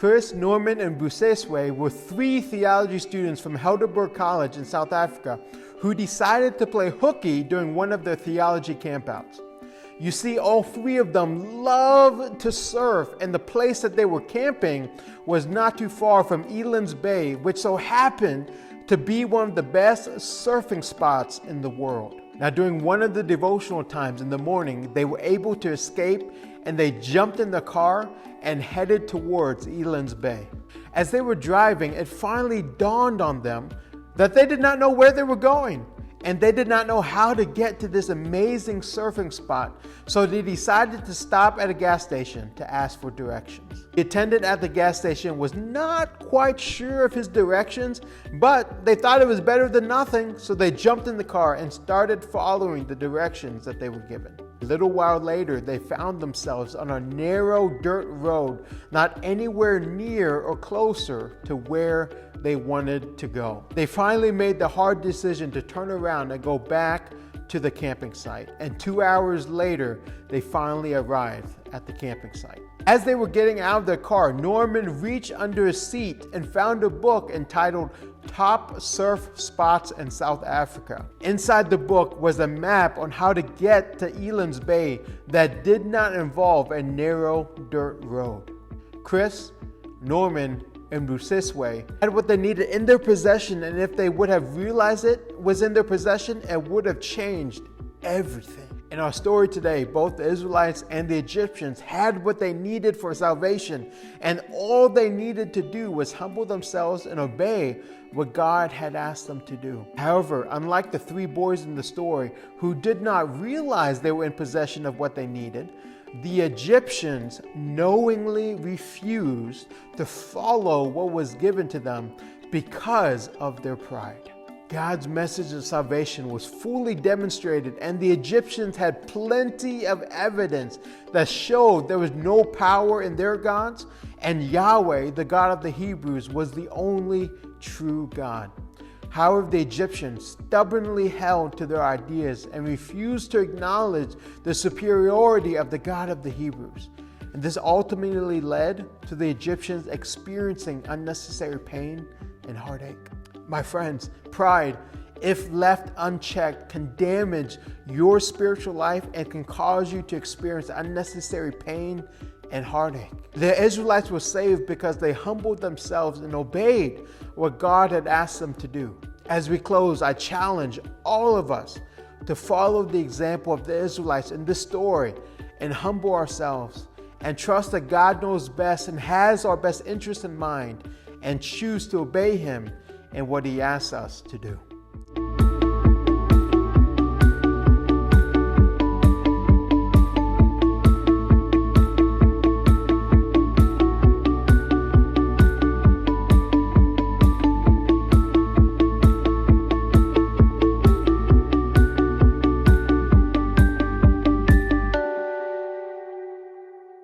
Chris, Norman, and Buseswe were three theology students from Helderberg College in South Africa who decided to play hooky during one of their theology campouts. You see, all three of them loved to surf, and the place that they were camping was not too far from Elands Bay, which so happened to be one of the best surfing spots in the world. Now, during one of the devotional times in the morning, they were able to escape, and they jumped in the car and headed towards Elands Bay. As they were driving, it finally dawned on them that they did not know where they were going, and they did not know how to get to this amazing surfing spot, so they decided to stop at a gas station to ask for directions. The attendant at the gas station was not quite sure of his directions, but they thought it was better than nothing, so they jumped in the car and started following the directions that they were given. A little while later, they found themselves on a narrow dirt road, not anywhere near or closer to where they wanted to go. They finally made the hard decision to turn around and go back to the camping site. And 2 hours later, they finally arrived at the camping site. As they were getting out of their car, Norman reached under his seat and found a book entitled Top Surf Spots in South Africa. Inside the book was a map on how to get to Elands Bay that did not involve a narrow dirt road. Chris, Norman, and Buseswe had what they needed in their possession, and if they would have realized it was in their possession, it would have changed everything. In our story today, both the Israelites and the Egyptians had what they needed for salvation, and all they needed to do was humble themselves and obey what God had asked them to do. However, unlike the three boys in the story who did not realize they were in possession of what they needed, the Egyptians knowingly refused to follow what was given to them because of their pride. God's message of salvation was fully demonstrated, and the Egyptians had plenty of evidence that showed there was no power in their gods, and Yahweh, the God of the Hebrews, was the only true God. However, the Egyptians stubbornly held to their ideas and refused to acknowledge the superiority of the God of the Hebrews. And this ultimately led to the Egyptians experiencing unnecessary pain and heartache. My friends, pride, if left unchecked, can damage your spiritual life and can cause you to experience unnecessary pain and heartache. The Israelites were saved because they humbled themselves and obeyed what God had asked them to do. As we close, I challenge all of us to follow the example of the Israelites in this story and humble ourselves and trust that God knows best and has our best interest in mind, and choose to obey Him in what He asks us to do.